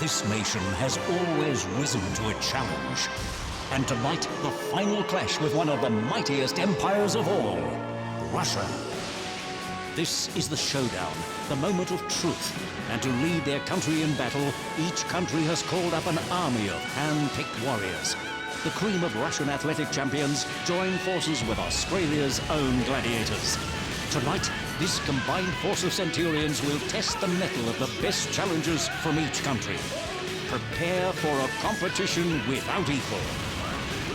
This nation has always risen to a challenge. And tonight, the final clash with one of the mightiest empires of all, Russia. This is the showdown, the moment of truth. And to lead their country in battle, each country has called up an army of hand-picked warriors. The cream of Russian athletic champions join forces with Australia's own gladiators. Tonight, this combined force of centurions will test the mettle of the best challengers from each country. Prepare for a competition without equal.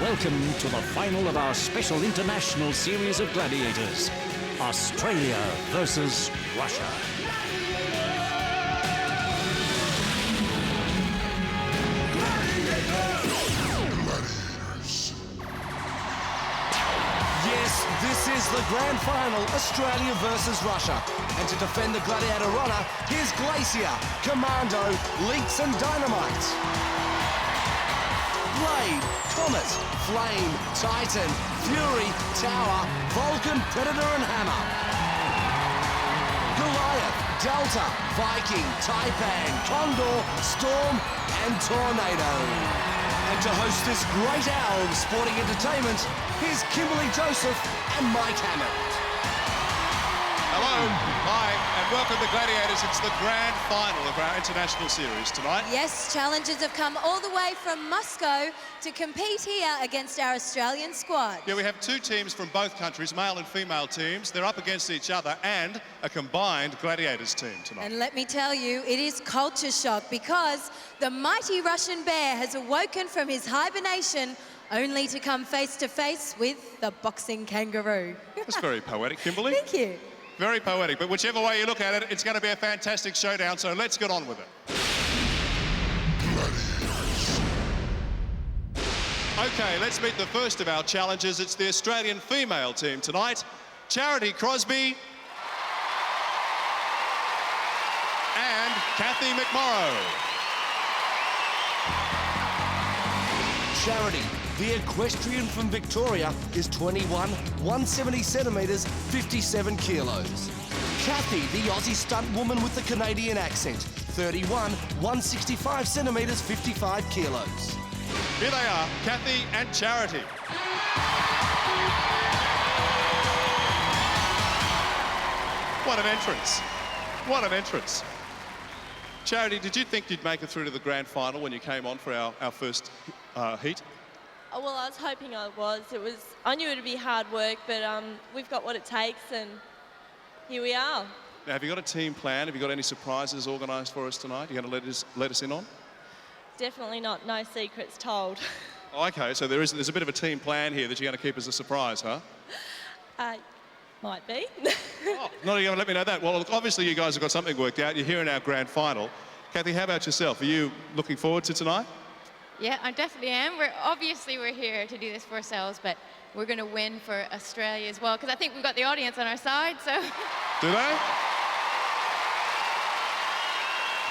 Welcome to the final of our special international series of gladiators. Australia versus Russia. Yes, this is the grand final, Australia versus Russia. And to defend the Gladiator honor, here's Glacier, Commando, Lynx and Dynamite. Blade, Comet, Flame, Titan, Fury, Tower, Vulcan, Predator and Hammer. Goliath, Delta, Viking, Taipan, Condor, Storm and Tornado. And to host this great hour of sporting entertainment, here's Kimberly Joseph and Mike Hammond. Hello, hi, and welcome to Gladiators. It's the grand final of our international series tonight. Yes, challengers have come all the way from Moscow to compete here against our Australian squad. Yeah, we have two teams from both countries, male and female teams. They're up against each other and a combined Gladiators team tonight. And let me tell you, it is culture shock because the mighty Russian bear has awoken from his hibernation only to come face to face with the boxing kangaroo. That's very poetic, Kimberly. Thank you. Very poetic, but whichever way you look at it, it's going to be a fantastic showdown, so let's get on with it. Okay, let's meet the first of our challengers. It's the Australian female team tonight. Charity Crosby and Kathy McMorrow. Charity, the equestrian from Victoria, is 21, 170 centimetres, 57 kilos. Kathy, the Aussie stunt woman with the Canadian accent, 31, 165 centimetres, 55 kilos. Here they are, Kathy and Charity. What an entrance. What an entrance. Charity, did you think you'd make it through to the grand final when you came on for our first heat? Oh, well, I was hoping I was. I knew it would be hard work, but we've got what it takes, and here we are. Now, have you got a team plan? Have you got any surprises organised for us tonight? You're going to let us in on? Definitely not. No secrets told. Oh, okay, so there's a bit of a team plan here that you're going to keep as a surprise, huh? Might be. Oh, not going to let me know that. Well, look, obviously you guys have got something worked out. You're here in our grand final. Kathy, how about yourself? Are you looking forward to tonight? Yeah, I definitely am. We're here to do this for ourselves, but we're going to win for Australia as well, because I think we've got the audience on our side, so... Do they?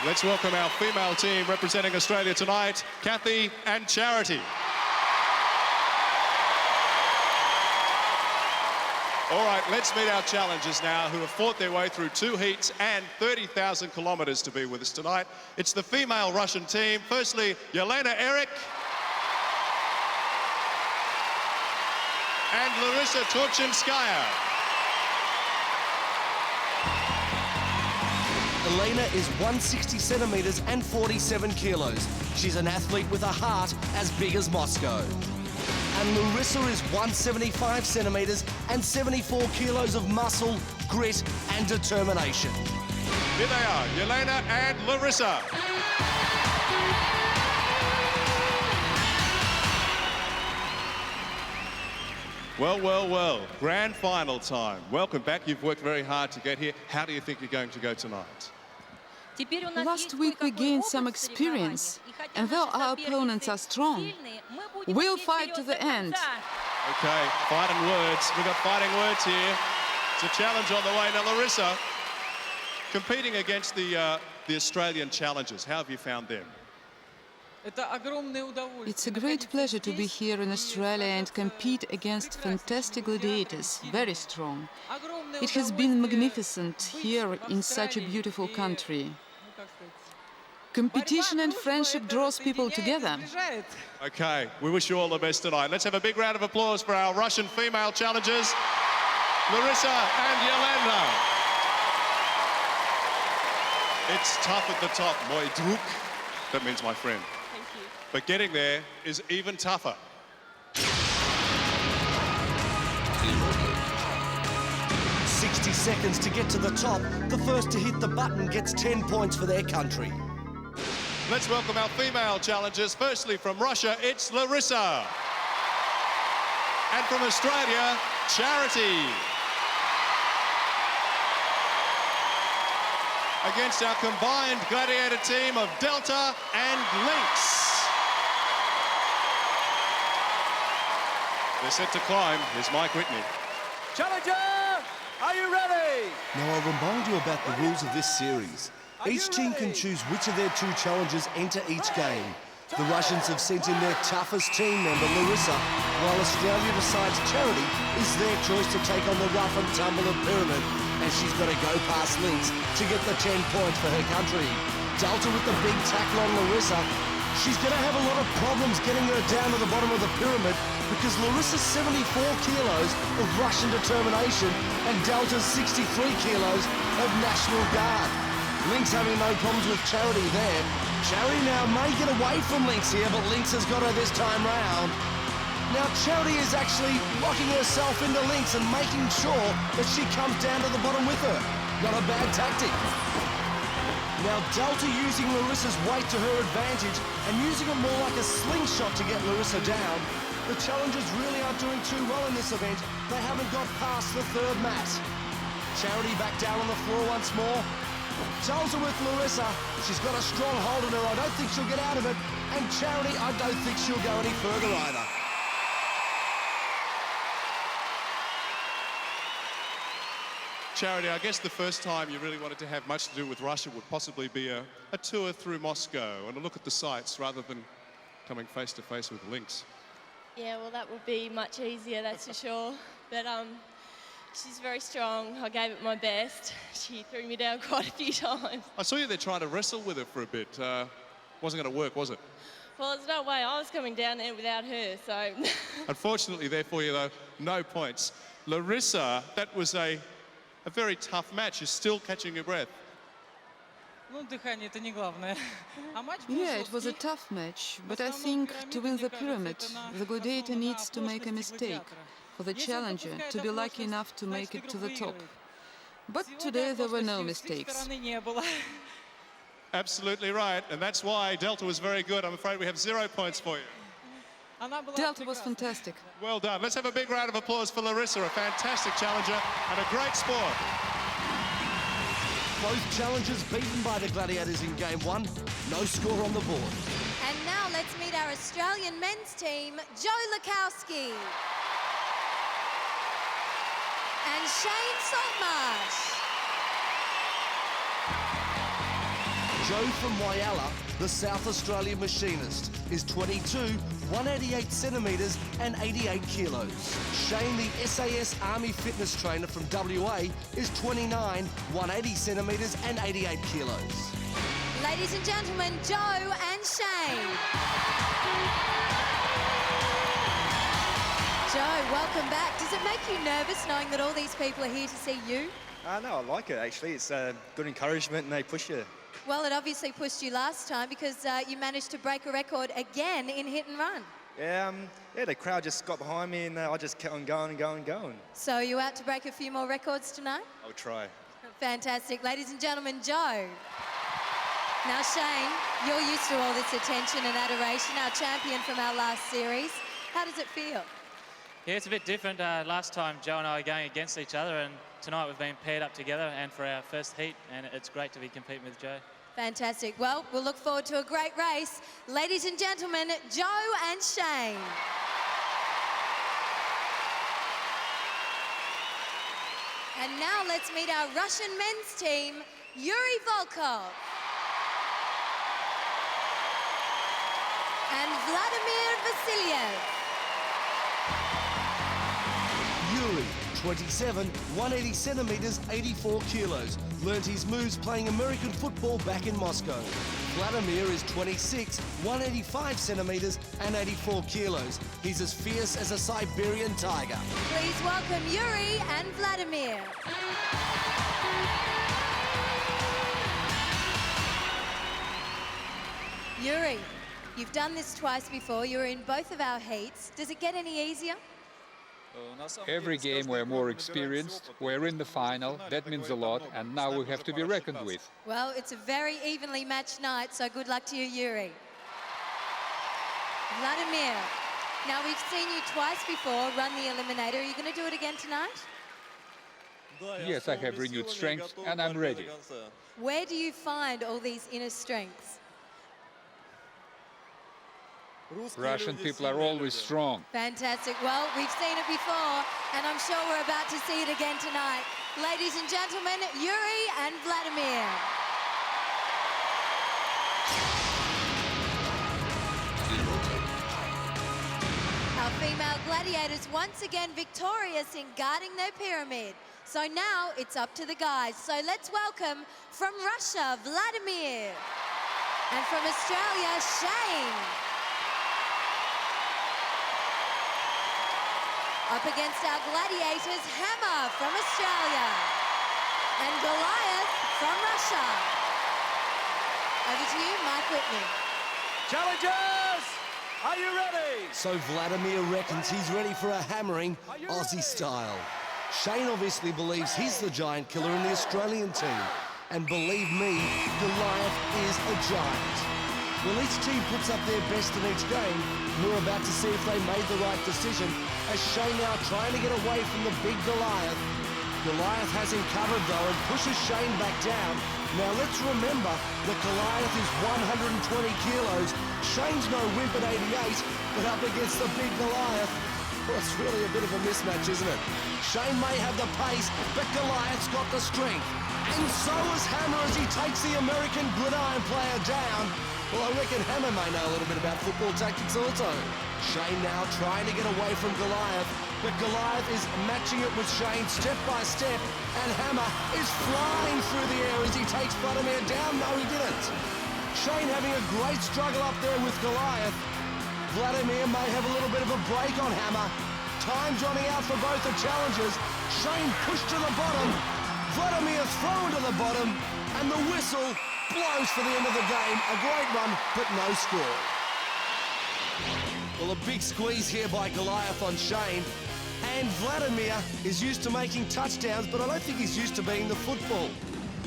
Let's welcome our female team representing Australia tonight, Kathy and Charity. All right, let's meet our challengers now who have fought their way through 2 heats and 30,000 kilometres to be with us tonight. It's the female Russian team. Firstly, Yelena Eric and Larissa Turchinskaya. Elena is 160 centimetres and 47 kilos. She's an athlete with a heart as big as Moscow. And Larissa is 175 centimetres and 74 kilos of muscle, grit and determination. Here they are, Yelena and Larissa. Well, well, well, grand final time. Welcome back. You've worked very hard to get here. How do you think you're going to go tonight? Last week we gained some experience, and though our opponents are strong, we'll fight to the end. Okay, fighting words. We've got fighting words here. It's a challenge on the way. Now, Larissa, competing against the Australian challengers, how have you found them? It's a great pleasure to be here in Australia and compete against fantastic gladiators, very strong. It has been magnificent here in such a beautiful country. Competition and friendship draws people together. Okay, we wish you all the best tonight. Let's have a big round of applause for our Russian female challengers, Larissa and Yelena. It's tough at the top, moj drug. That means my friend. Thank you. But getting there is even tougher. 60 seconds to get to the top. The first to hit the button gets 10 points for their country. Let's welcome our female challengers. Firstly, from Russia, it's Larissa. And from Australia, Charity. Against our combined gladiator team of Delta and Lynx. They're set to climb. Here's Mike Whitney. Challenger, are you ready? Now I'll remind you about the rules of this series. Each team can choose which of their two challengers enter each game. The Russians have sent in their toughest team member, Larissa, while Australia decides Charity is their choice to take on the rough and tumble of Pyramid, and she's got to go past Lynx to get the 10 points for her country. Delta with the big tackle on Larissa. She's going to have a lot of problems getting her down to the bottom of the pyramid because Larissa's 74 kilos of Russian determination and Delta's 63 kilos of National Guard. Lynx having no problems with Charity there. Charity now may get away from Lynx here, but Lynx has got her this time round. Now Charity is actually locking herself into Lynx and making sure that she comes down to the bottom with her. Not a bad tactic. Now Delta using Larissa's weight to her advantage and using it more like a slingshot to get Larissa down. The challengers really aren't doing too well in this event. They haven't got past the third mat. Charity back down on the floor once more. Delta with Larissa. She's got a strong hold on her. I don't think she'll get out of it. And Charity, I don't think she'll go any further either. Charity, I guess the first time you really wanted to have much to do with Russia would possibly be a tour through Moscow and a look at the sights rather than coming face to face with Lynx. Yeah, well, that would be much easier, that's for sure. But she's very strong. I gave it my best. She threw me down quite a few times. I saw you there trying to wrestle with her for a bit. Wasn't going to work, was it? Well, there's no way I was coming down there without her, so... Unfortunately, there for you, though, no points. Larissa, that was a very tough match. You're still catching your breath. Yeah, it was a tough match, but I think to win the pyramid, the gladiator needs to make a mistake for the challenger to be lucky enough to make it to the top. But today there were no mistakes. Absolutely right, and that's why Delta was very good. I'm afraid we have 0 points for you. Delta was fantastic. Well done. Let's have a big round of applause for Larissa, a fantastic challenger and a great sport. Both challengers beaten by the Gladiators in game one. No score on the board. And now let's meet our Australian men's team, Joe Lukowski and Shane Saltmarsh. Joe from Whyalla, the South Australian machinist, is 22, 188 centimetres and 88 kilos. Shane, the SAS Army fitness trainer from WA, is 29, 180 centimetres and 88 kilos. Ladies and gentlemen, Joe and Shane. Joe, welcome back. Does it make you nervous knowing that all these people are here to see you? No, I like it actually. It's good encouragement and they push you. Well, it obviously pushed you last time because you managed to break a record again in hit and run. Yeah, the crowd just got behind me and I just kept on going and going and going. So are you out to break a few more records tonight? I'll try. Fantastic. Ladies and gentlemen, Joe. Now, Shane, you're used to all this attention and adoration, our champion from our last series. How does it feel? Yeah, it's a bit different. Last time Joe and I were going against each other, and tonight we've been paired up together and for our first heat, and it's great to be competing with Joe. Fantastic. Well, we'll look forward to a great race. Ladies and gentlemen, Joe and Shane. And now let's meet our Russian men's team, Yuri Volkov and Vladimir Vasilyev. Yuri, 27, 180 centimetres, 84 kilos. Learned his moves playing American football back in Moscow. Vladimir is 26, 185 centimetres and 84 kilos. He's as fierce as a Siberian tiger. Please welcome Yuri and Vladimir. Yuri, you've done this twice before. You were in both of our heats. Does it get any easier? Every game we're more experienced, we're in the final, that means a lot, and now we have to be reckoned with. Well, it's a very evenly matched night, so good luck to you, Yuri. Vladimir, now we've seen you twice before run the eliminator. Are you going to do it again tonight? Yes, I have renewed strength, and I'm ready. Where do you find all these inner strengths? Russian people are always strong. Fantastic. Well, we've seen it before, and I'm sure we're about to see it again tonight. Ladies and gentlemen, Yuri and Vladimir. Our female gladiators once again victorious in guarding their pyramid. So now it's up to the guys. So let's welcome from Russia, Vladimir. And from Australia, Shane. Up against our gladiators, Hammer from Australia and Goliath from Russia. Over to you, Mike Whitney. Challengers, are you ready? So Vladimir reckons he's ready for a hammering Aussie style. Shane obviously believes he's the giant killer in the Australian team. And believe me, Goliath is a giant. Well, each team puts up their best in each game. We're about to see if they made the right decision, as Shane now trying to get away from the big Goliath. Goliath has him covered though and pushes Shane back down. Now let's remember that Goliath is 120 kilos. Shane's no wimp at 88, but up against the big Goliath. Well, it's really a bit of a mismatch, isn't it? Shane may have the pace, but Goliath's got the strength. And so is Hammer as he takes the American gridiron player down. Well, I reckon Hammer may know a little bit about football tactics also. Shane now trying to get away from Goliath, but Goliath is matching it with Shane step by step, and Hammer is flying through the air as he takes Vladimir down. No, he didn't. Shane having a great struggle up there with Goliath. Vladimir may have a little bit of a break on Hammer. Time's running out for both the challengers. Shane pushed to the bottom. Vladimir thrown to the bottom, and the whistle blows for the end of the game. A great run, but no score. Well, a big squeeze here by Goliath on Shane. And Vladimir is used to making touchdowns, but I don't think he's used to being the football.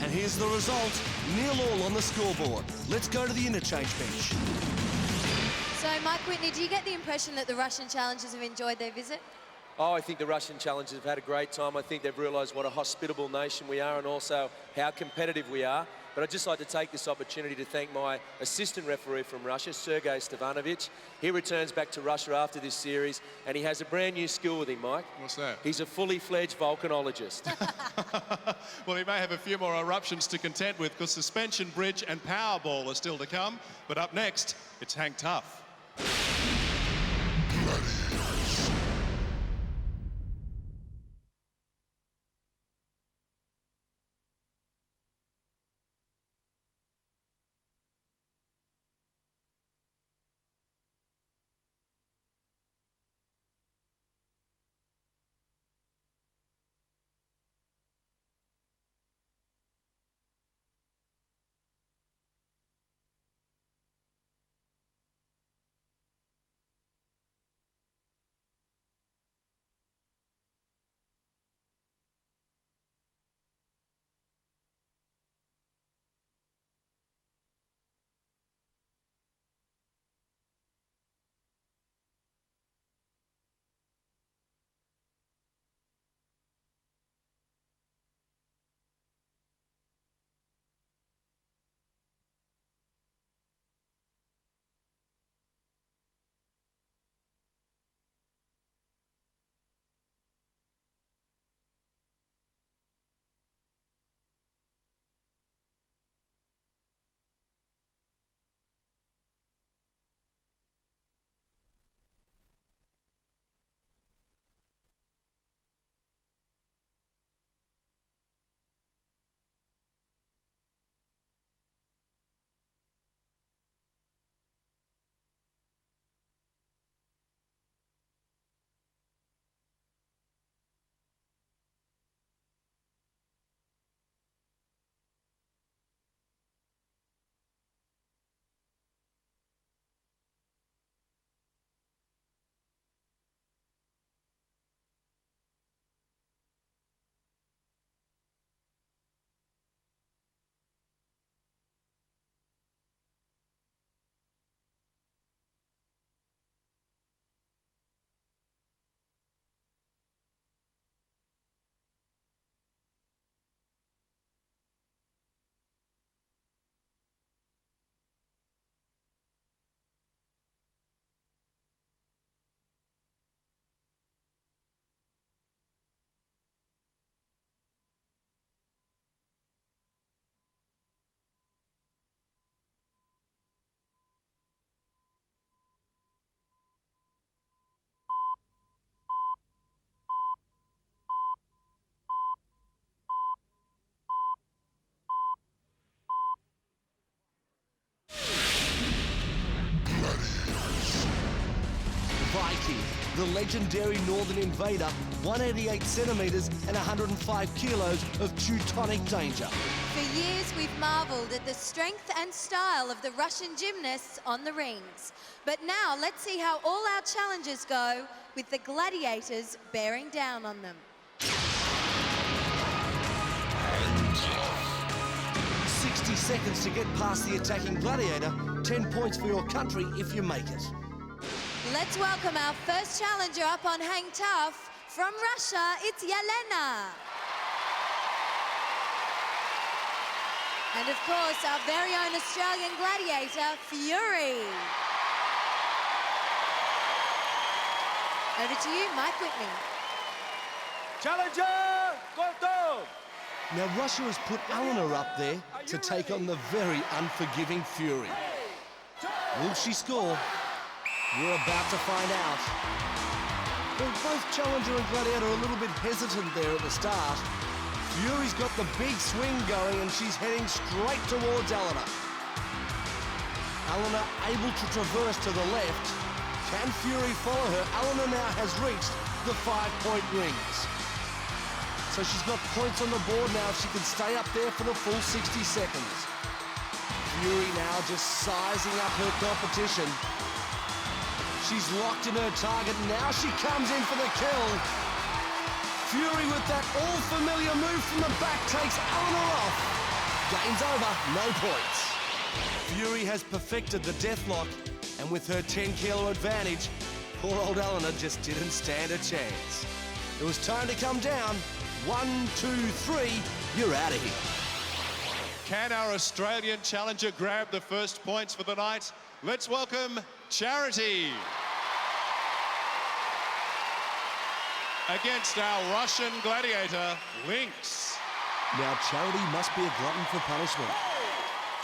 And here's the result, 0-0 on the scoreboard. Let's go to the interchange bench. So, Mike Whitney, do you get the impression that the Russian challengers have enjoyed their visit? Oh, I think the Russian challengers have had a great time. I think they've realised what a hospitable nation we are and also how competitive we are. But I'd just like to take this opportunity to thank my assistant referee from Russia, Sergei Stevanovic. He returns back to Russia after this series, and he has a brand new skill with him, Mike. What's that? He's a fully fledged volcanologist. Well, he may have a few more eruptions to contend with because suspension, bridge and Powerball are still to come. But up next, it's Hang Tough. legendary Northern Invader, 188 centimetres and 105 kilos of Teutonic danger. For years, we've marvelled at the strength and style of the Russian gymnasts on the rings. But now, let's see how all our challengers go with the Gladiators bearing down on them. 60 seconds to get past the attacking Gladiator. 10 points for your country if you make it. Let's welcome our first challenger up on Hang Tough. From Russia, it's Yelena. And of course, our very own Australian gladiator, Fury. Over to you, Mike Whitney. Challenger, Gordo! Now, Russia has put Eleanor up there to take on the very unforgiving Fury. Will she score? We're about to find out. Well, both Challenger and Gladiator are a little bit hesitant there at the start. Fury's got the big swing going and she's heading straight towards Eleanor. Eleanor able to traverse to the left. Can Fury follow her? Eleanor now has reached the 5-point rings. So she's got points on the board now if she can stay up there for the full 60 seconds. Fury now just sizing up her competition. She's locked in her target. Now she comes in for the kill. Fury with that all-familiar move from the back takes Eleanor off. Game's over, no points. Fury has perfected the deathlock, and with her 10-kilo advantage, poor old Eleanor just didn't stand a chance. It was time to come down. 1, 2, 3, you're out of here. Can our Australian challenger grab the first points for the night? Let's welcome Charity. Against our Russian gladiator, Lynx. Now, Charity must be a glutton for punishment.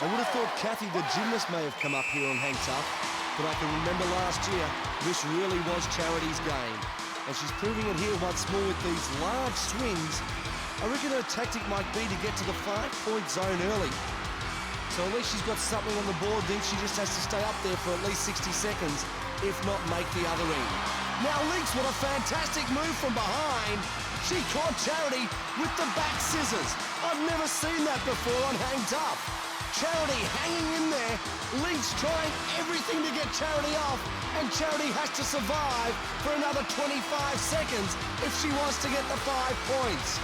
I would have thought Kathy, the gymnast, may have come up here on Hang Tough, but I can remember last year, this really was Charity's game. And she's proving it here once more with these large swings. I reckon her tactic might be to get to the 5-point zone early. So at least she's got something on the board, then she just has to stay up there for at least 60 seconds, if not make the other end. Now Lynx, what a fantastic move from behind. She caught Charity with the back scissors. I've never seen that before on Hang Tough. Charity hanging in there, Lynx trying everything to get Charity off, and Charity has to survive for another 25 seconds if she wants to get the 5 points.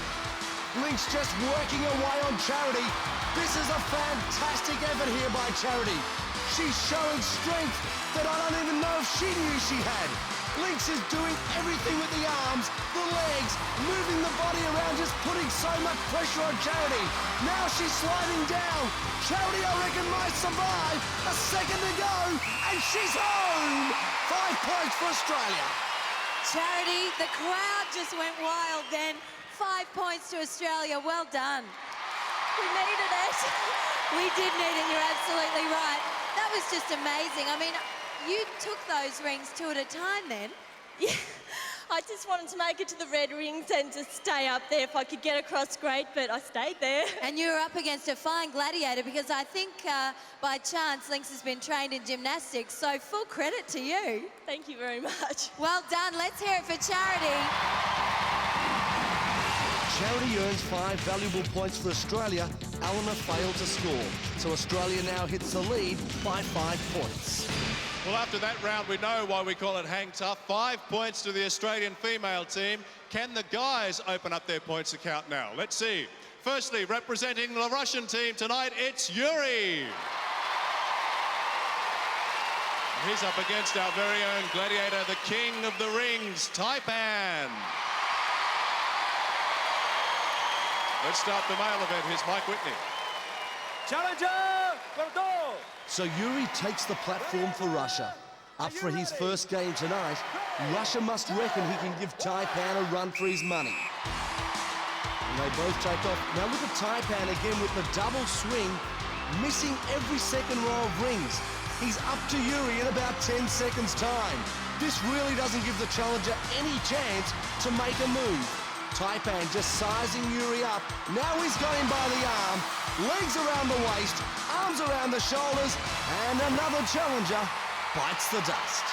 Lynx just working away on Charity. This is a fantastic effort here by Charity. She's showing strength that I don't even know if she knew she had. Lynx is doing everything with the arms, the legs, moving the body around, just putting so much pressure on Charity. Now she's sliding down. Charity, I reckon, might survive. A second to go, and she's home. 5 points for Australia. Charity, the crowd just went wild then. 5 points to Australia, well done. We needed it. We did need it, you're absolutely right. That was just amazing. I mean, you took those rings 2 at a time then. Yeah, I just wanted to make it to the red rings and just stay up there. If I could get across, great, but I stayed there. And you were up against a fine gladiator because I think by chance Lynx has been trained in gymnastics, so full credit to you. Thank you very much. Well done, let's hear it for Charity. Charity earns 5 valuable points for Australia. Eleanor failed to score, so Australia now hits the lead by 5 points. Well, after that round, we know why we call it Hang Tough. 5 points to the Australian female team. Can the guys open up their points account now? Let's see. Firstly, representing the Russian team tonight, it's Yuri. He's up against our very own gladiator, the king of the rings, Taipan. Let's start the male event. Here's Mike Whitney. Challenger, Gordo! So Yuri takes the platform for Russia. Up for his first game tonight, Russia must reckon he can give Taipan a run for his money. And they both take off. Now look at Taipan again with the double swing, missing every second row of rings. He's up to Yuri in about 10 seconds time. This really doesn't give the challenger any chance to make a move. Taipan just sizing Yuri up. Now he's got him by the arm, legs around the waist, arms around the shoulders, and another challenger bites the dust.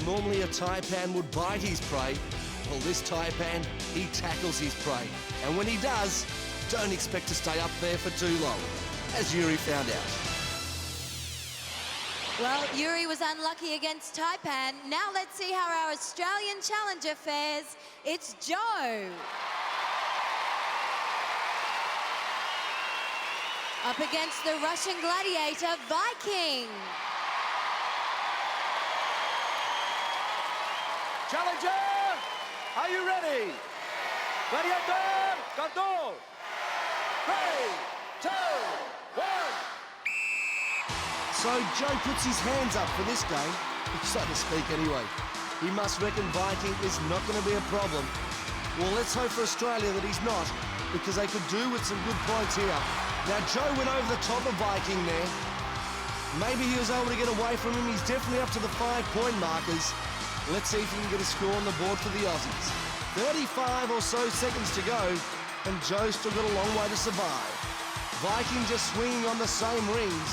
Well, normally a taipan would bite his prey. Well, this taipan, he tackles his prey. And when he does, don't expect to stay up there for too long, as Yuri found out. Well, Yuri was unlucky against Taipan. Now let's see how our Australian challenger fares. It's Joe. Up against the Russian gladiator, Viking. Challenger, are you ready? Gladiator, control. 3, 2, 1. So Joe puts his hands up for this game, so to speak anyway. He must reckon Viking is not going to be a problem. Well, let's hope for Australia that he's not, because they could do with some good points here. Now, Joe went over the top of Viking there. Maybe he was able to get away from him. He's definitely up to the 5-point markers. Let's see if he can get a score on the board for the Aussies. 35 or so seconds to go, and Joe's still got a long way to survive. Viking just swinging on the same rings.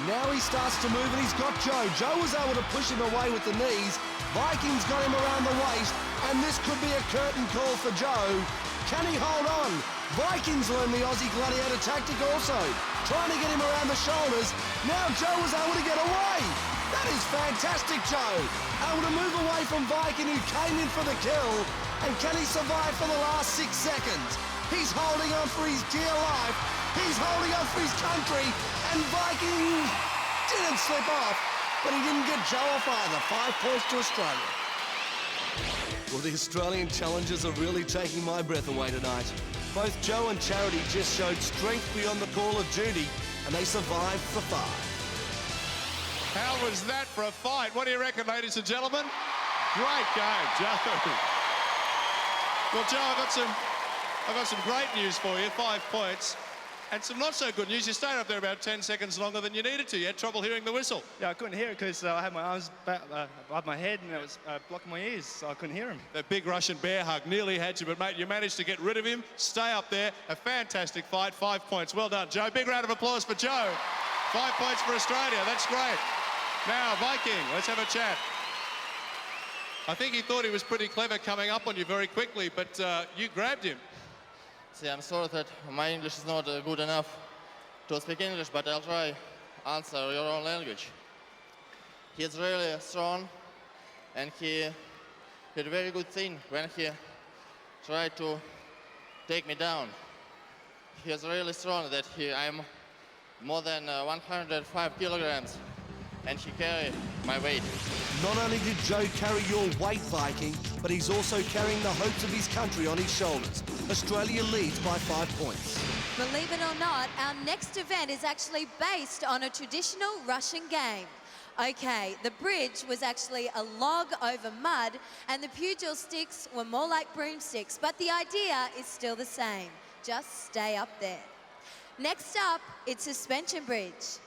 Now he starts to move and he's got Joe. Joe was able to push him away with the knees. Viking's got him around the waist, and this could be a curtain call for Joe. Can he hold on? Vikings learned the Aussie gladiator tactic also, trying to get him around the shoulders. Now Joe was able to get away. That is fantastic, Joe. Able to move away from Viking, who came in for the kill. And can he survive for the last 6 seconds? He's holding on for his dear life. He's holding on for his country. And Viking didn't slip off, but he didn't get Joe off either. 5 points to Australia. Well, the Australian challengers are really taking my breath away tonight. Both Joe and Charity just showed strength beyond the call of duty, and they survived for 5. How was that for a fight? What do you reckon, ladies and gentlemen? Great game, Joe. Well, Joe, I've got some great news for you. 5 points. And some not so good news. You stayed up there about 10 seconds longer than you needed to. You had trouble hearing the whistle. Yeah, I couldn't hear it because I had my arms above my head and it was blocking my ears, so I couldn't hear him. That big Russian bear hug nearly had you, but mate, you managed to get rid of him. Stay up there. A fantastic fight. 5 points. Well done, Joe. Big round of applause for Joe. 5 points for Australia. That's great. Now, Viking, let's have a chat. I think he thought he was pretty clever coming up on you very quickly, but you grabbed him. See, I'm sorry that my English is not good enough to speak English, but I'll try answer your own language. He's really strong, and he did a very good thing when he tried to take me down. He's really strong that I'm more than 105 kilograms, and he carried my weight. Not only did Joe carry your weight, Viking, but he's also carrying the hopes of his country on his shoulders. Australia leads by 5 points. Believe it or not, our next event is actually based on a traditional Russian game. Okay, the bridge was actually a log over mud and the pugil sticks were more like broomsticks, but the idea is still the same. Just stay up there. Next up, it's suspension bridge.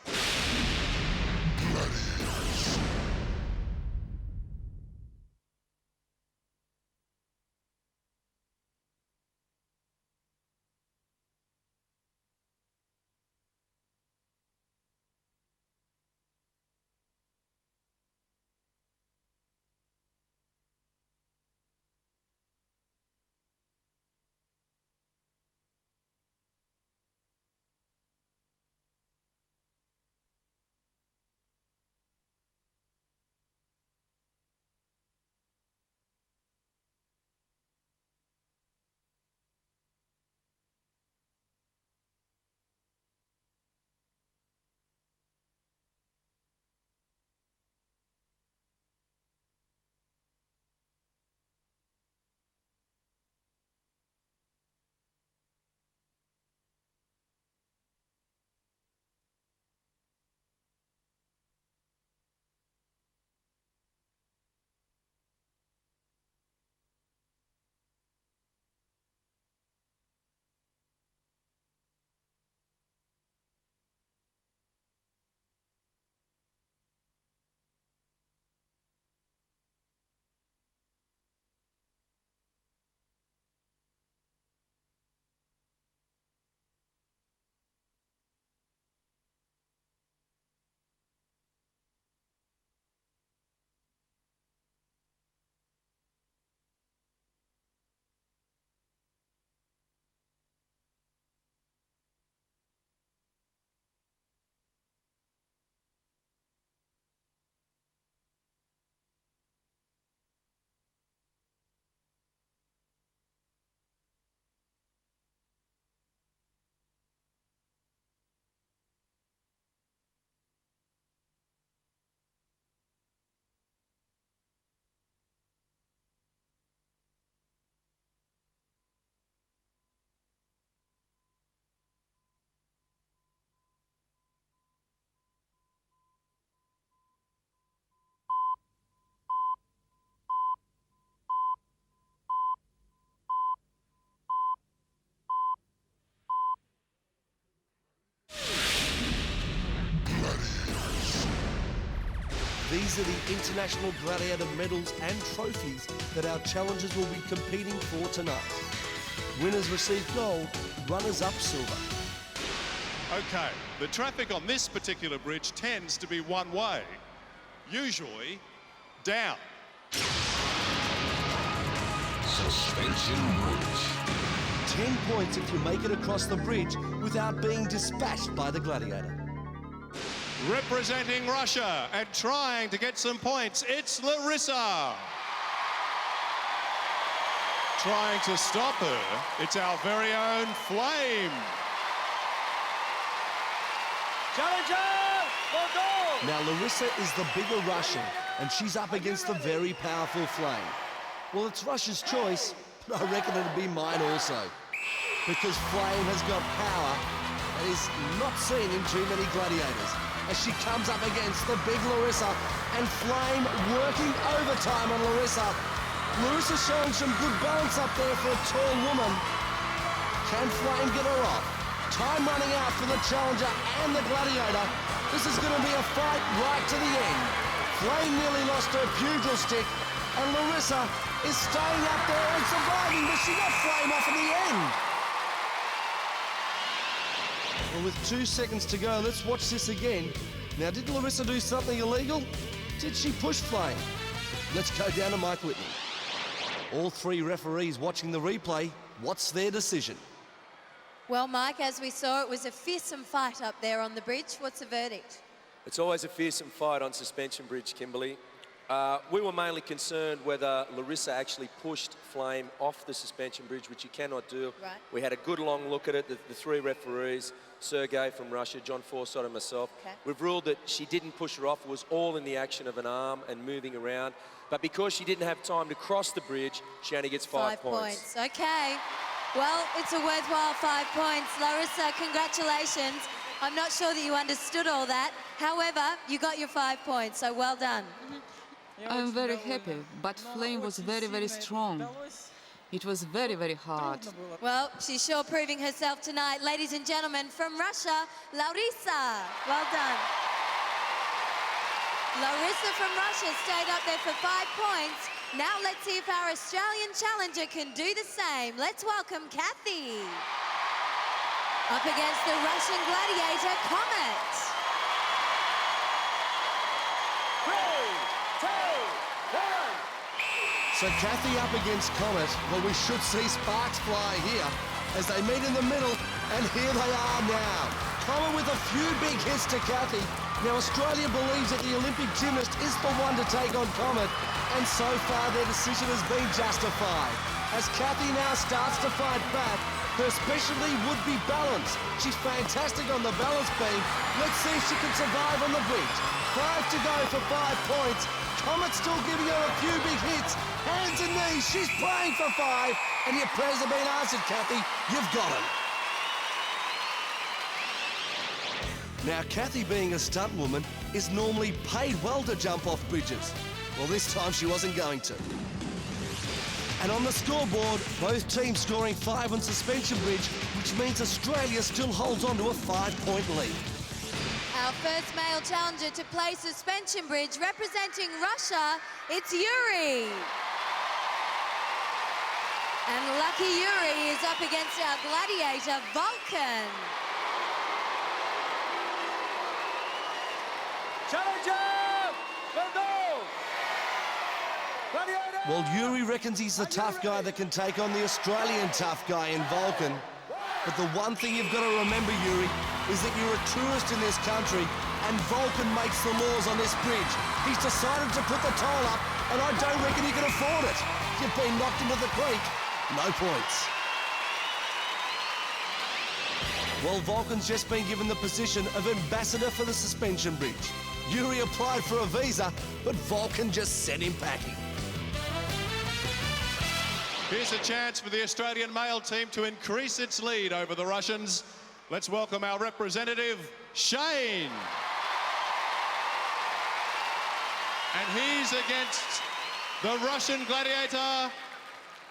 These are the international gladiator medals and trophies that our challengers will be competing for tonight. Winners receive gold, runners-up silver. Okay, the traffic on this particular bridge tends to be one way, usually down. Suspension bridge. 10 points if you make it across the bridge without being dispatched by the gladiator. Representing Russia and trying to get some points, it's Larissa. Trying to stop her, it's our very own Flame. Challenger, Bordeaux! Now Larissa is the bigger Russian and she's up against the very powerful Flame. Well, it's Russia's choice, but I reckon it'll be mine also. Because Flame has got power that is not seen in too many gladiators. As she comes up against the big Larissa and Flame working overtime on Larissa. Larissa showing some good balance up there for a tall woman. Can Flame get her off? Time running out for the challenger and the gladiator. This is going to be a fight right to the end. Flame nearly lost her pugil stick and Larissa is staying up there and surviving, but she got Flame off in the end. Well, with 2 seconds to go, let's watch this again. Now, did Larissa do something illegal? Did she push Flame? Let's go down to Mike Whitney. All 3 referees watching the replay, what's their decision? Well, Mike, as we saw, it was a fearsome fight up there on the bridge. What's the verdict? It's always a fearsome fight on suspension bridge, Kimberly. We were mainly concerned whether Larissa actually pushed Flame off the suspension bridge, which you cannot do. Right. We had a good long look at it, the 3 referees, Sergei from Russia, John Forsyth and myself. Okay. We've ruled that she didn't push her off. It was all in the action of an arm and moving around. But because she didn't have time to cross the bridge, she only gets 5 points. Okay. Well, it's a worthwhile 5 points. Larissa, congratulations. I'm not sure that you understood all that. However, you got your 5 points, so well done. I'm very happy, but Flame was very, very strong. It was very, very hard. Well, she's sure proving herself tonight. Ladies and gentlemen, from Russia, Larissa. Well done. Larissa from Russia stayed up there for 5 points. Now let's see if our Australian challenger can do the same. Let's welcome Kathy. Up against the Russian gladiator, Comet. 3, 2, 1. So Kathy up against Comet. Well, we should see sparks fly here as they meet in the middle, and here they are now. Comet with a few big hits to Kathy. Now Australia believes that the Olympic gymnast is the one to take on Comet, and so far their decision has been justified. As Kathy now starts to fight back, her specialty would be balance. She's fantastic on the balance beam. Let's see if she can survive on the bridge. 5 to go for 5 points. Comet's still giving her a few big hits. Hands and knees, she's praying for 5. And your prayers have been answered, Kathy. You've got them. Now, Kathy, being a stunt woman, is normally paid well to jump off bridges. Well, this time she wasn't going to. And on the scoreboard, both teams scoring 5 on suspension bridge, which means Australia still holds on to a 5-point lead. Our first male challenger to play suspension bridge, representing Russia, it's Yuri. And lucky Yuri is up against our gladiator, Vulcan. Challenger, Bordeaux! Gladiator! Well, Yuri reckons he's the tough guy that can take on the Australian tough guy in Vulcan. But the one thing you've got to remember, Yuri, is that you're a tourist in this country and Vulcan makes the laws on this bridge. He's decided to put the toll up and I don't reckon he can afford it. You've been knocked into the creek. No points. Well, Vulcan's just been given the position of ambassador for the suspension bridge. Yuri applied for a visa, but Vulcan just sent him packing. Here's a chance for the Australian male team to increase its lead over the Russians. Let's welcome our representative, Shane. And he's against the Russian gladiator,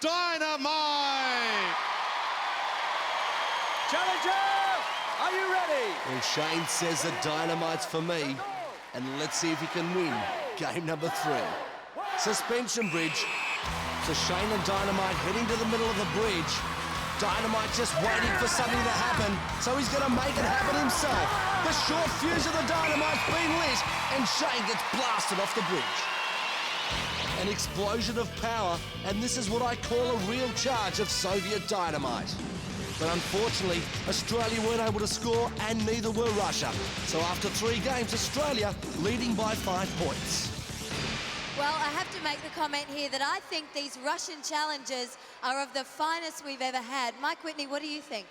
Dynamite. Challenger, are you ready? Well, Shane says that Dynamite's for me. And let's see if he can win game number 3. Suspension bridge. So Shane and Dynamite heading to the middle of the bridge. Dynamite just waiting for something to happen, so he's going to make it happen himself. The short fuse of the Dynamite's been lit, and Shane gets blasted off the bridge. An explosion of power, and this is what I call a real charge of Soviet dynamite. But unfortunately, Australia weren't able to score, and neither were Russia. So after 3 games, Australia leading by 5 points. Well, I have to make the comment here that I think these Russian challenges are of the finest we've ever had. Mike Whitney, what do you think?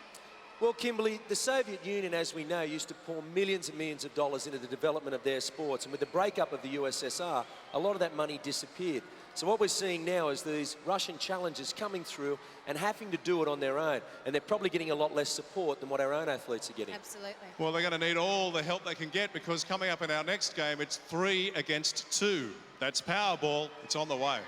Well, Kimberly, the Soviet Union, as we know, used to pour millions and millions of dollars into the development of their sports. And with the breakup of the USSR, a lot of that money disappeared. So what we're seeing now is these Russian challengers coming through and having to do it on their own. And they're probably getting a lot less support than what our own athletes are getting. Absolutely. Well, they're going to need all the help they can get, because coming up in our next game, it's 3 against 2. That's Powerball. It's on the way.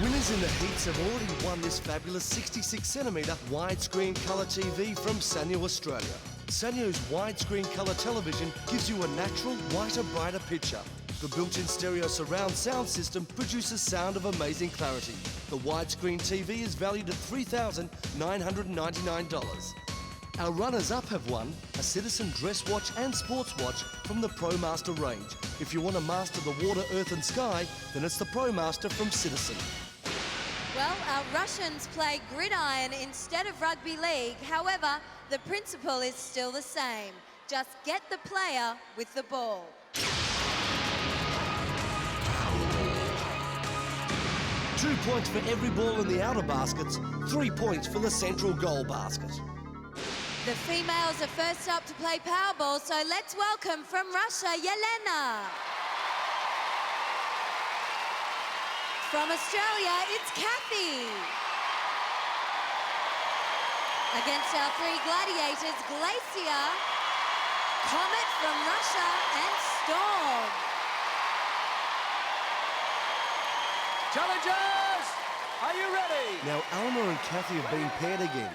Winners in the heats have already won this fabulous 66cm widescreen colour TV from Sanyo Australia. Sanyo's widescreen colour television gives you a natural, whiter, brighter picture. The built-in stereo surround sound system produces sound of amazing clarity. The widescreen TV is valued at $3,999. Our runners-up have won a Citizen dress watch and sports watch from the ProMaster range. If you want to master the water, earth and sky, then it's the ProMaster from Citizen. Well, our Russians play gridiron instead of rugby league. However, the principle is still the same. Just get the player with the ball. 2 points for every ball in the outer baskets, 3 points for the central goal basket. The females are first up to play Powerball, so let's welcome from Russia, Yelena. From Australia, it's Kathy. Against our 3 gladiators, Glacier, Comet from Russia, and Storm. Challengers, are you ready? Now, Alma and Kathy have been paired again.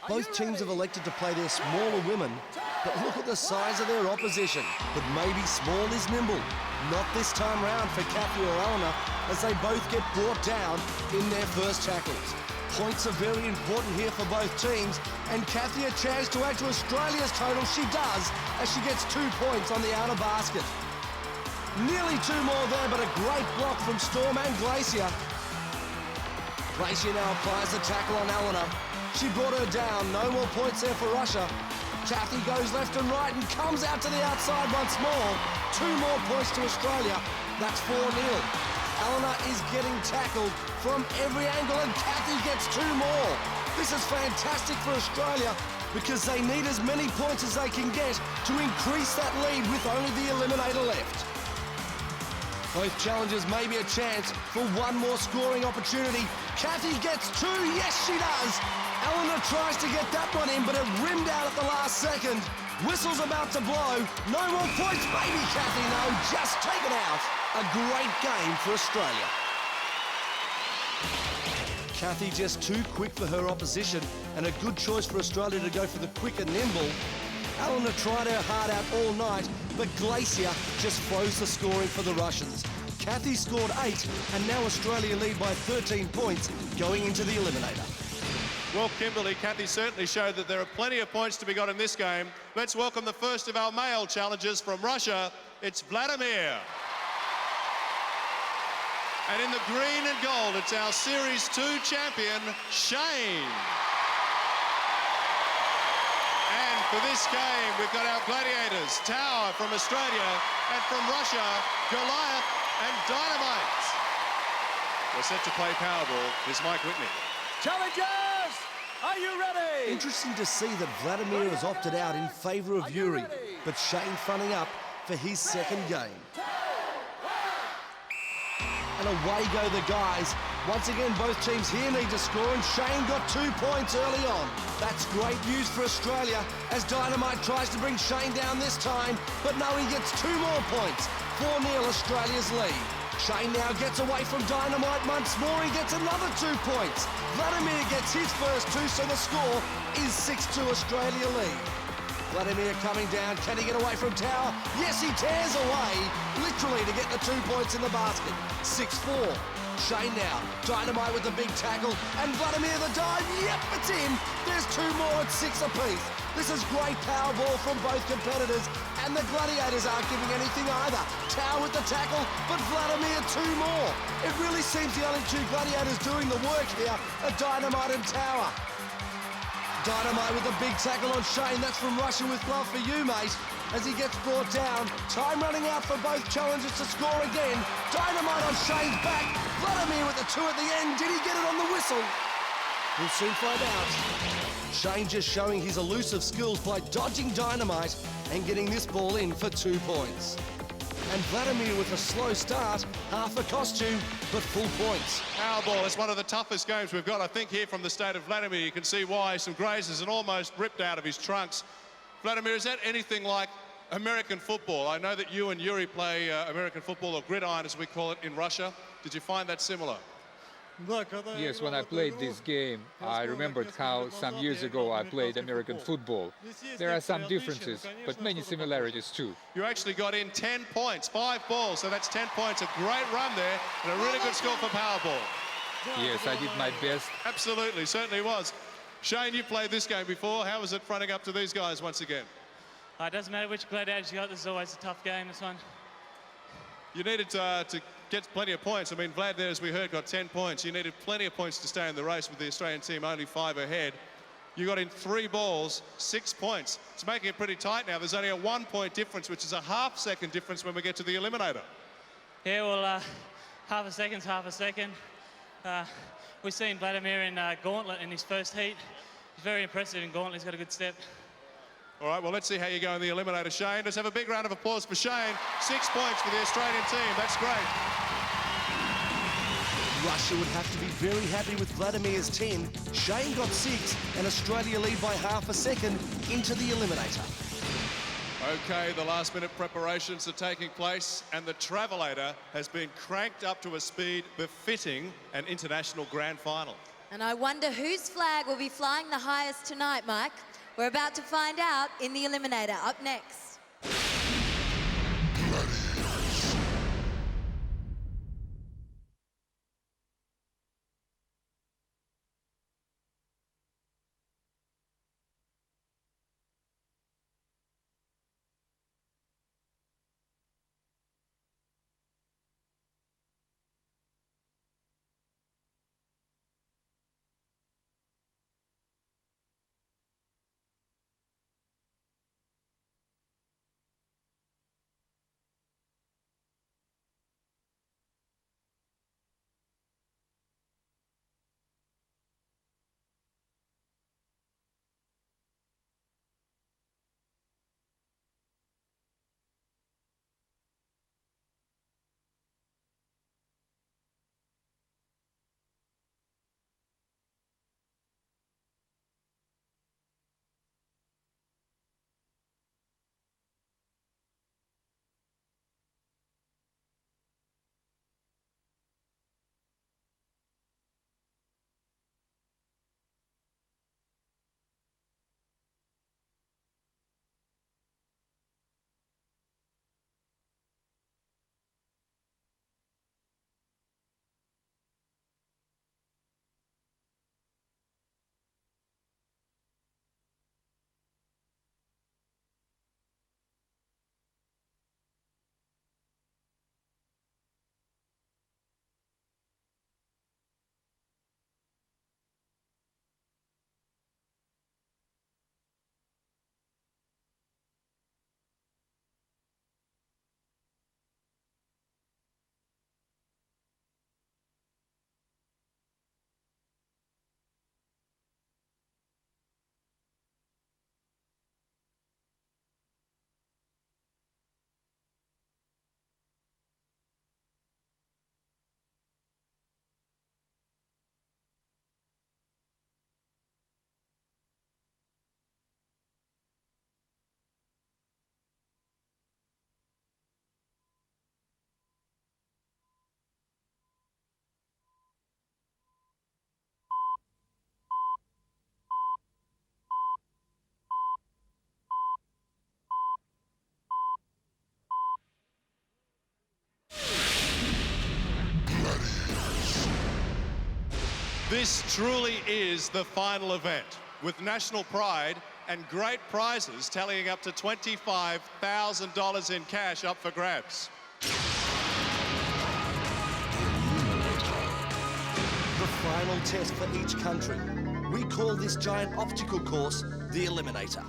Both teams have elected to play their smaller women, but look at the size of their opposition. But maybe small is nimble. Not this time round for Kathy or Eleanor, as they both get brought down in their first tackles. Points are very important here for both teams, and Kathy a chance to add to Australia's total. She does, as she gets 2 points on the outer basket. Nearly 2 more there, but a great block from Storm and Glacier. Glacier now applies the tackle on Eleanor. She brought her down. No more points there for Russia. Kathy goes left and right and comes out to the outside once more. 2 more points to Australia. That's 4-0. Eleanor is getting tackled from every angle, and Kathy gets 2 more. This is fantastic for Australia because they need as many points as they can get to increase that lead with only the eliminator left. Both challengers may be a chance for one more scoring opportunity. Kathy gets 2. Yes, she does. Eleanor tries to get that one in, but it rimmed out at the last second. Whistle's about to blow. No more points, maybe Kathy. No, just take it out. A great game for Australia. Kathy just too quick for her opposition, and a good choice for Australia to go for the quick and nimble. Eleanor tried her heart out all night, but Glacier just froze the scoring for the Russians. Kathy scored 8, and now Australia lead by 13 points going into the eliminator. Well, Kimberly, Kathy certainly showed that there are plenty of points to be got in this game. Let's welcome the first of our male challengers from Russia. It's Vladimir. And in the green and gold, it's our Series 2 champion, Shane. And for this game, we've got our Gladiators, Tower from Australia, and from Russia, Goliath and Dynamite. We're set to play Powerball. Here's Mike Whitney. Challengers, are you ready? Interesting to see that Vladimir has opted out in favour of Yuri, but Shane fronting up for his second game. And away go the guys. Once again, both teams here need to score, and Shane got 2 points early on. That's great news for Australia, as Dynamite tries to bring Shane down this time, but no, he gets 2 more points. 4-0 Australia's lead. Shane now gets away from Dynamite once more. He gets another 2 points. Vladimir gets his first 2, so the score is 6-2 Australia lead. Vladimir coming down. Can he get away from Tower? Yes, he tears away, literally, to get the 2 points in the basket. 6-4. Shane now. Dynamite with the big tackle. And Vladimir the dive. Yep, it's in. There's 2 more at 6 apiece. This is great power ball from both competitors. And the Gladiators aren't giving anything either. Tower with the tackle, but Vladimir 2 more. It really seems the only 2 Gladiators doing the work here are Dynamite and Tower. Dynamite with a big tackle on Shane. That's from Russia with love for you, mate. As he gets brought down. Time running out for both challengers to score again. Dynamite on Shane's back. Vladimir with the 2 at the end. Did he get it on the whistle? We'll soon find out. Shane just showing his elusive skills by dodging Dynamite and getting this ball in for 2 points. And Vladimir with a slow start, half a costume, but full points. Powerball is one of the toughest games we've got, I think, here from the state of Vladimir. You can see why. Some grazes and almost ripped out of his trunks. Vladimir, is that anything like American football? I know that you and Yuri play American football, or gridiron as we call it in Russia. Did you find that similar? Yes, when I played this game, I remembered how some years ago I played American football. There are some differences, but many similarities too. You actually got in 10 points, 5 balls, so that's 10 points. A great run there, and a really good score for Powerball. Yes, I did my best. Absolutely, certainly was. Shane, you played this game before. How was it fronting up to these guys once again? It doesn't matter which Gladiators you got, this is always a tough game, this one. You needed to get plenty of points. I mean, Vlad there, as we heard, got 10 points. You needed plenty of points to stay in the race with the Australian team only 5 ahead. You got in 3 balls, 6 points. It's making it pretty tight now. There's only a 1-point difference, which is a half-second difference when we get to the eliminator. Yeah, well, half a second's half a second. We've seen Vladimir in Gauntlet in his first heat. He's very impressive in Gauntlet. He's got a good step. All right, well, let's see how you go in the eliminator, Shane. Let's have a big round of applause for Shane. 6 points for the Australian team. That's great. Russia would have to be very happy with Vladimir's 10. Shane got 6, and Australia lead by half a second into the eliminator. Okay, the last-minute preparations are taking place, and the Travelator has been cranked up to a speed befitting an international grand final. And I wonder whose flag will be flying the highest tonight, Mike. We're about to find out in the Eliminator. Up next. This truly is the final event, with national pride and great prizes tallying up to $25,000 in cash up for grabs. The final test for each country. We call this giant obstacle course the Eliminator.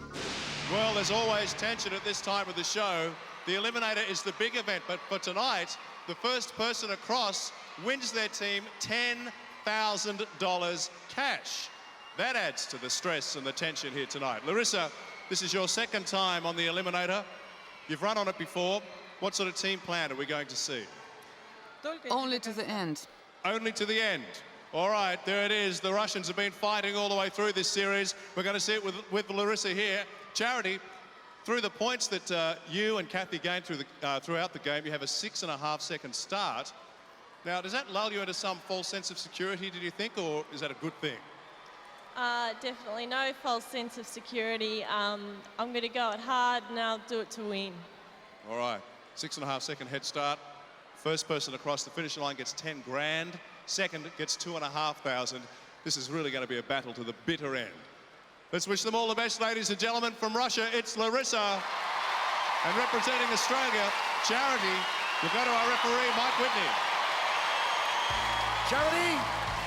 Well, there's always tension at this time of the show. The Eliminator is the big event, but for tonight, the first person across wins their team $10,000 cash. That adds to the stress and the tension here tonight. Larissa, this is your second time on the Eliminator. You've run on it before. What sort of team plan are we going to see? Only to the end. Only to the end. All right, there it is. The Russians have been fighting all the way through this series. We're going to see it with Larissa here. Charity, through the points that you and Kathy gained throughout the game, you have a 6.5-second start. Now, does that lull you into some false sense of security, did you think, or is that a good thing? Definitely no false sense of security. I'm going to go it hard and I'll do it to win. All right, 6.5-second head start. First person across the finish line gets 10 grand. Second gets 2,500. This is really going to be a battle to the bitter end. Let's wish them all the best, ladies and gentlemen. From Russia, it's Larissa. And representing Australia, Charity, we'll go to our referee, Mike Whitney. Charity,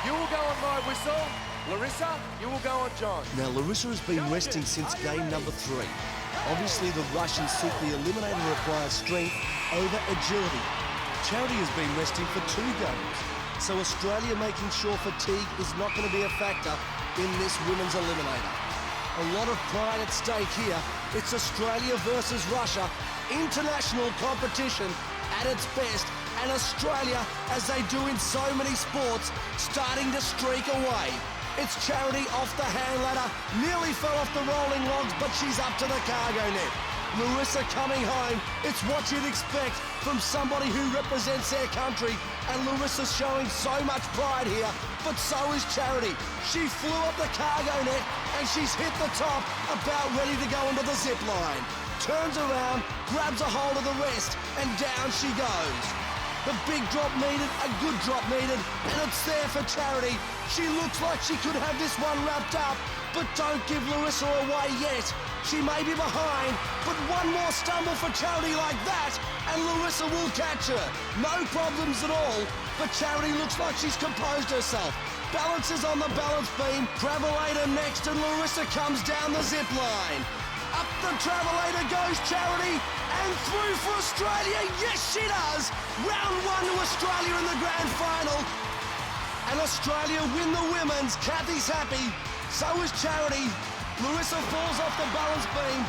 you will go on my whistle. Larissa, you will go on John. Now, Larissa has been resting since game number 3. Obviously, the Russians think the Eliminator requires strength over agility. Charity has been resting for 2 games, so Australia making sure fatigue is not going to be a factor in this women's Eliminator. A lot of pride at stake here. It's Australia versus Russia, international competition at its best, and Australia, as they do in so many sports, starting to streak away. It's Charity off the hand ladder, nearly fell off the rolling logs, but she's up to the cargo net. Larissa coming home. It's what you'd expect from somebody who represents their country. And Larissa's showing so much pride here, but so is Charity. She flew up the cargo net and she's hit the top, about ready to go into the zip line. Turns around, grabs a hold of the rest, and down she goes. The big drop needed, a good drop needed, and it's there for Charity. She looks like she could have this one wrapped up, but don't give Larissa away yet. She may be behind, but one more stumble for Charity like that, and Larissa will catch her. No problems at all, but Charity looks like she's composed herself. Balances on the balance beam, Travelator next, and Larissa comes down the zip line. Up the Travelator goes Charity, and through for Australia. Yes, she does. Round one to Australia in the grand final. And Australia win the women's. Kathy's happy. So is Charity. Larissa falls off the balance beam.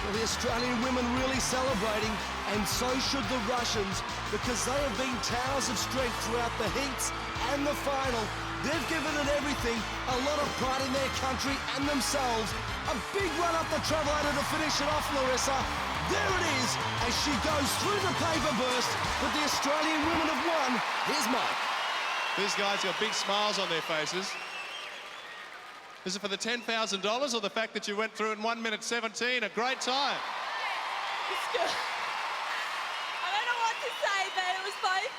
Well, the Australian women really celebrating, and so should the Russians, because they have been towers of strength throughout the heats and the final. They've given it everything, a lot of pride in their country and themselves. A big run up the Travelator to finish it off, Larissa. There it is, as she goes through the paper burst, but the Australian women have won. Here's Mike. These guys got big smiles on their faces. Is it for the $10,000 or the fact that you went through in 1 minute 17? A great time. It's good. I don't know what to say, but it was both.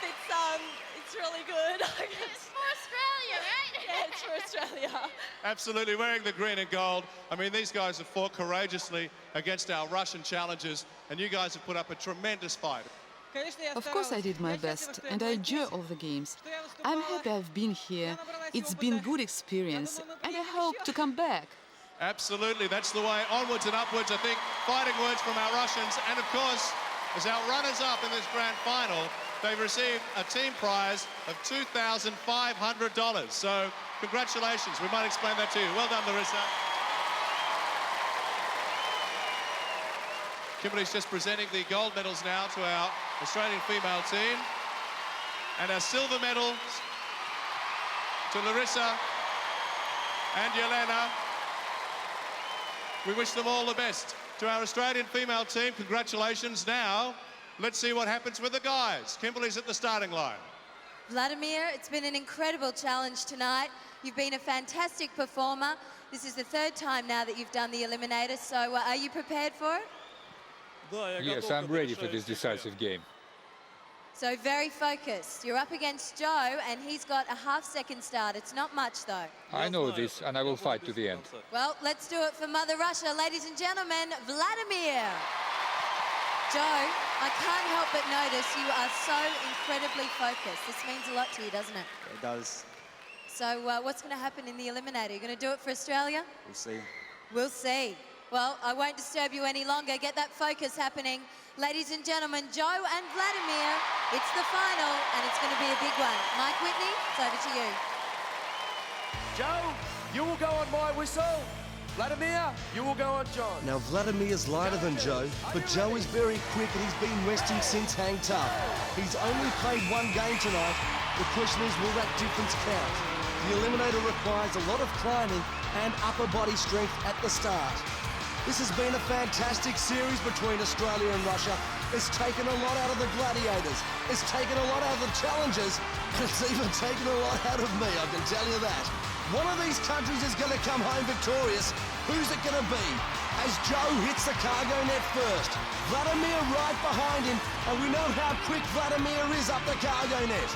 It's really good. It's for Australia, right? Yeah, it's for Australia. Absolutely, wearing the green and gold. I mean, these guys have fought courageously against our Russian challengers, and you guys have put up a tremendous fight. Of course I did my best, and I enjoy all the games. I'm happy I've been here. It's been a good experience, and I hope to come back. Absolutely, that's the way, onwards and upwards. I think fighting words from our Russians, and of course, as our runners-up in this grand final, they've received a team prize of $2,500. So congratulations, we might explain that to you. Well done, Larissa. Kimberly's just presenting the gold medals now to our Australian female team. And our silver medals to Larissa and Yelena. We wish them all the best. To our Australian female team, congratulations. Now, let's see what happens with the guys. Kimberly's at the starting line. Vladimir, it's been an incredible challenge tonight. You've been a fantastic performer. This is the third time now that you've done the eliminator, so are you prepared for it? Yes, I'm ready for this decisive game. So very focused. You're up against Joe, and he's got a half-second start. It's not much, though. I know this, and I will fight to the end. Well, let's do it for Mother Russia. Ladies and gentlemen, Vladimir. Joe, I can't help but notice you are so incredibly focused. This means a lot to you, doesn't it? It does. So what's going to happen in the eliminator? You're going to do it for Australia? We'll see. We'll see. Well, I won't disturb you any longer. Get that focus happening. Ladies and gentlemen, Joe and Vladimir, it's the final, and it's going to be a big one. Mike Whitney, it's over to you. Joe, you will go on my whistle. Vladimir, you will go on John. Now, Vladimir's lighter than Joe, but Joe is very quick and he's been resting since Hang Tough. He's only played one game tonight. The question is, will that difference count? The eliminator requires a lot of climbing and upper body strength at the start. This has been a fantastic series between Australia and Russia. It's taken a lot out of the Gladiators. It's taken a lot out of the challengers. And it's even taken a lot out of me, I can tell you that. One of these countries is going to come home victorious. Who's it going to be? As Joe hits the cargo net first. Vladimir right behind him, and we know how quick Vladimir is up the cargo net.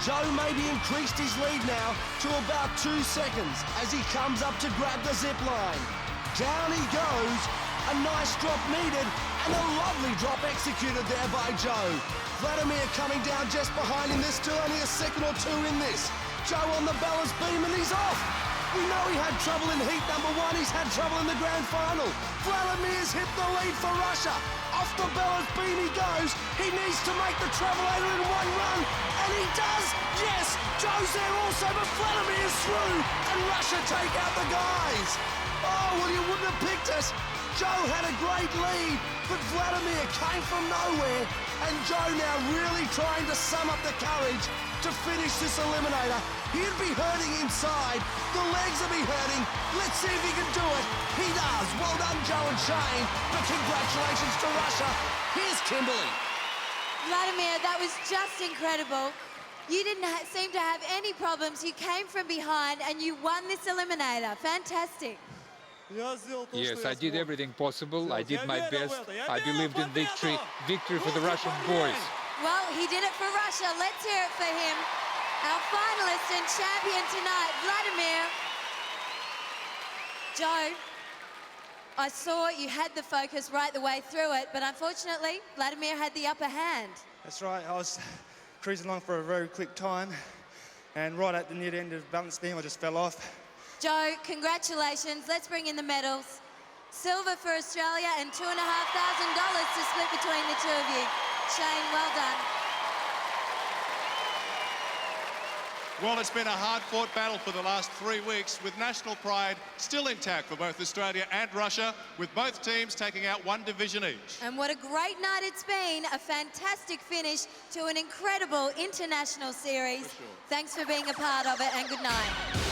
Joe maybe increased his lead now to about 2 seconds as he comes up to grab the zip line. Down he goes, a nice drop needed, and a lovely drop executed there by Joe. Vladimir coming down just behind him, there's still only a second or two in this. Joe on the balance beam and he's off. We know he had trouble in heat number 1, he's had trouble in the grand final. Vladimir's hit the lead for Russia. Off the balance beam he goes. He needs to make the Travelator in one run, and he does. Yes, Joe's there also, but Vladimir's through, and Russia take out the guys. Oh, well, you wouldn't have picked us. Joe had a great lead, but Vladimir came from nowhere, and Joe now really trying to sum up the courage to finish this eliminator. He'd be hurting inside. The legs will be hurting. Let's see if he can do it. He does. Well done, Joe and Shane. But congratulations to Russia. Here's Kimberly. Vladimir, that was just incredible. You didn't seem to have any problems. You came from behind and you won this eliminator. Fantastic. Yes, I did everything possible. I did my best. I believed in victory. Victory for the Russian boys. Well, he did it for Russia. Let's hear it for him. Our finalist and champion tonight, Vladimir. Joe, I saw you had the focus right the way through it, but unfortunately, Vladimir had the upper hand. That's right. I was cruising along for a very quick time, and right at the near end of balance beam, I just fell off. Joe, congratulations. Let's bring in the medals. Silver for Australia and $2,500 to split between the two of you. Shane, well done. Well, it's been a hard-fought battle for the last 3 weeks, with national pride still intact for both Australia and Russia, with both teams taking out one division each. And what a great night it's been. A fantastic finish to an incredible international series. Thanks for being a part of it, and good night.